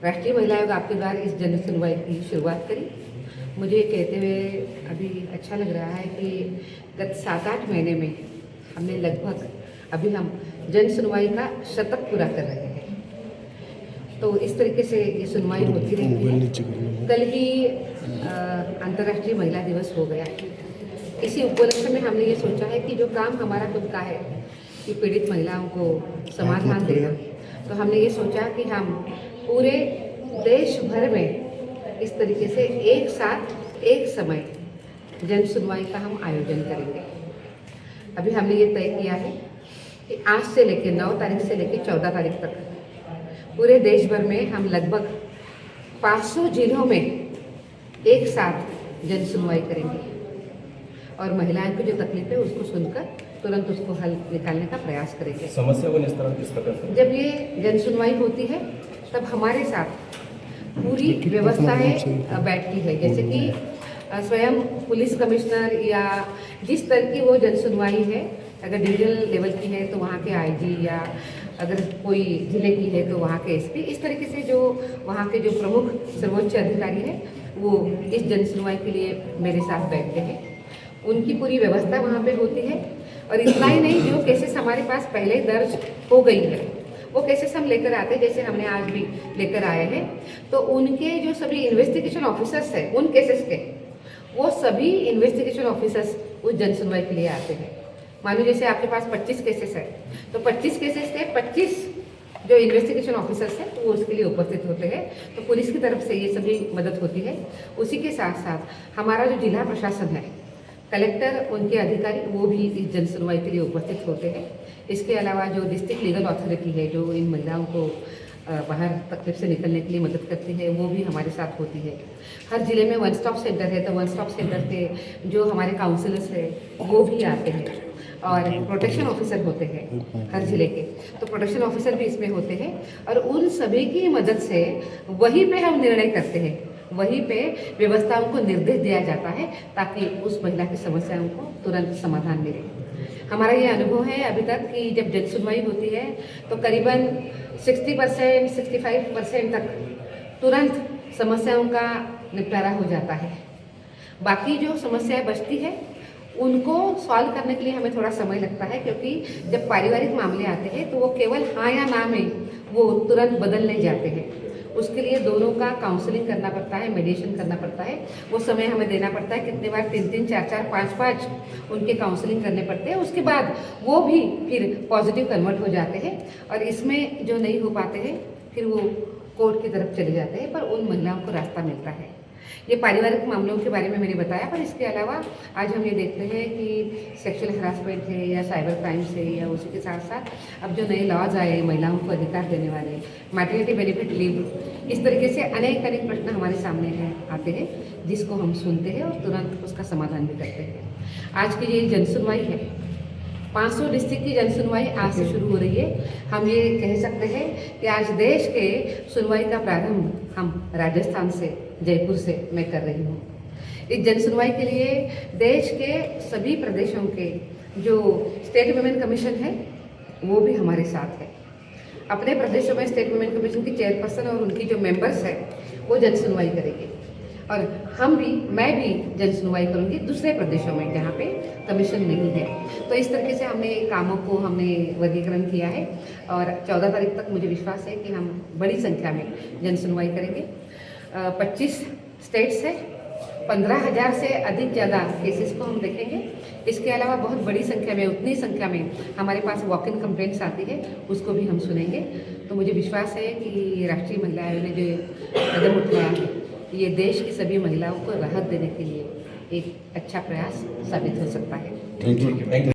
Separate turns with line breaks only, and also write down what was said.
राष्ट्रीय महिला आयोग आपके द्वारा इस जन सुनवाई की शुरुआत करी। मुझे कहते हुए अभी अच्छा लग रहा है कि गत 7-8 महीने में हमने लगभग अभी हम जन सुनवाई का शतक पूरा कर रहे हैं। तो इस तरीके से ये सुनवाई होती रहती है। कल ही अंतर्राष्ट्रीय महिला दिवस हो गया। इसी उपलक्ष्य में हमने ये सोचा है कि जो काम हमारा खुद का है कि पीड़ित महिलाओं को समाधान देना, तो हमने ये सोचा कि हम पूरे देश भर में इस तरीके से एक साथ एक समय जन सुनवाई का हम आयोजन करेंगे। अभी हमने ये तय किया है कि आज से लेकर 9 तारीख से लेकर 14 तारीख तक पूरे देश भर में हम लगभग 500 जिलों में एक साथ जन सुनवाई करेंगे और महिलाओं की जो तकलीफ है उसको सुनकर तुरंत उसको हल निकालने का प्रयास करेंगे।
समस्या को निस्तारण किस प्रकार से?
जब ये जन सुनवाई होती है तब हमारे साथ पूरी व्यवस्थाएं बैठती है, जैसे कि स्वयं पुलिस कमिश्नर या जिस तरह की वो जन सुनवाई है, अगर डिविजनल लेवल की है तो वहाँ के आईजी या अगर कोई जिले की है तो वहाँ के एसपी, इस तरीके से जो वहाँ के जो प्रमुख सर्वोच्च अधिकारी है वो इस जन सुनवाई के लिए मेरे साथ बैठते हैं। उनकी पूरी व्यवस्था वहाँ पे होती है और इतना ही नहीं, जो केसेस हमारे पास पहले दर्ज हो गई है वो केसेस हम लेकर आते हैं, जैसे हमने आज भी लेकर आए हैं। तो उनके जो सभी इन्वेस्टिगेशन ऑफिसर्स हैं उन केसेस के, वो सभी इन्वेस्टिगेशन ऑफिसर्स उस जन सुनवाई के लिए आते हैं। मानो जैसे आपके पास 25 केसेस है तो 25 केसेस के 25 जो इन्वेस्टिगेशन ऑफिसर्स हैं वो उसके लिए उपस्थित होते हैं। तो पुलिस की तरफ से ये सभी मदद होती है। उसी के साथ साथ हमारा जो जिला प्रशासन है, कलेक्टर, उनके अधिकारी, वो भी इस जन सुनवाई के लिए उपस्थित होते हैं। इसके अलावा जो डिस्ट्रिक्ट लीगल अथॉरिटी है जो इन महिलाओं को बाहर तकलीफ से निकलने के लिए मदद करती है, वो भी हमारे साथ होती है। हर जिले में वन स्टॉप सेंटर है तो वन स्टॉप सेंटर के जो हमारे काउंसलर्स हैं वो भी आते हैं और प्रोटेक्शन ऑफिसर होते हैं हर जिले के, तो प्रोटेक्शन ऑफिसर भी इसमें होते हैं और उन सभी की मदद से वहीं पे हम निर्णय करते हैं, वहीं पे व्यवस्थाओं को निर्देश दिया जाता है ताकि उस महिला की समस्याओं को तुरंत समाधान मिले। हमारा ये अनुभव है अभी तक कि जब जन सुनवाई होती है तो करीबन 60% 65% तक तुरंत समस्याओं का निपटारा हो जाता है। बाकी जो समस्याएं बचती है उनको सॉल्व करने के लिए हमें थोड़ा समय लगता है, क्योंकि जब पारिवारिक मामले आते हैं तो वो केवल हाँ या ना में वो तुरंत बदल नहीं जाते हैं। उसके लिए दोनों का काउंसलिंग करना पड़ता है, मेडिएशन करना पड़ता है, वो समय हमें देना पड़ता है। कितने बार 3-3 4-4 5-5 उनके काउंसलिंग करने पड़ते हैं। उसके बाद वो भी फिर पॉजिटिव कन्वर्ट हो जाते हैं और इसमें जो नहीं हो पाते हैं फिर वो कोर्ट की तरफ चले जाते हैं, पर उन महिलाओं को रास्ता मिलता है। ये पारिवारिक मामलों के बारे में मैंने बताया, पर इसके अलावा आज हम ये देखते हैं कि सेक्सुअल हरासमेंट है या साइबर क्राइम्स है या उसी के साथ साथ अब जो नए लॉज आए महिलाओं को अधिकार देने वाले, मैटरनिटी बेनिफिट लीव, इस तरीके से अनेक प्रश्न हमारे सामने हैं आते हैं जिसको हम सुनते हैं और तुरंत उसका समाधान भी करते हैं। आज की ये जन सुनवाई है, 500 डिस्ट्रिक्ट की जन सुनवाई आज से शुरू हो रही है। हम ये कह सकते हैं कि आज देश के सुनवाई का प्रारंभ हम राजस्थान से, जयपुर से मैं कर रही हूँ। इस जन सुनवाई के लिए देश के सभी प्रदेशों के जो स्टेट वुमेन कमीशन है वो भी हमारे साथ है। अपने प्रदेशों में स्टेट वुमेन कमीशन की चेयरपर्सन और उनकी जो मेंबर्स है वो जन सुनवाई करेंगे और मैं भी जन सुनवाई करूंगी दूसरे प्रदेशों में जहाँ पे कमीशन नहीं है। तो इस तरीके से हमने कामों को वर्गीकरण किया है और 14 तारीख तक मुझे विश्वास है कि हम बड़ी संख्या में जन सुनवाई करेंगे। 25 स्टेट्स है, 15,000 से अधिक ज़्यादा केसेस को हम देखेंगे। इसके अलावा बहुत बड़ी संख्या में, उतनी संख्या में हमारे पास वॉक इन कंप्लेंट्स आती है, उसको भी हम सुनेंगे। तो मुझे विश्वास है कि राष्ट्रीय महिला आयोग ने जो कदम उठाया है ये देश की सभी महिलाओं को राहत देने के लिए एक अच्छा प्रयास साबित हो सकता है।
Thank you.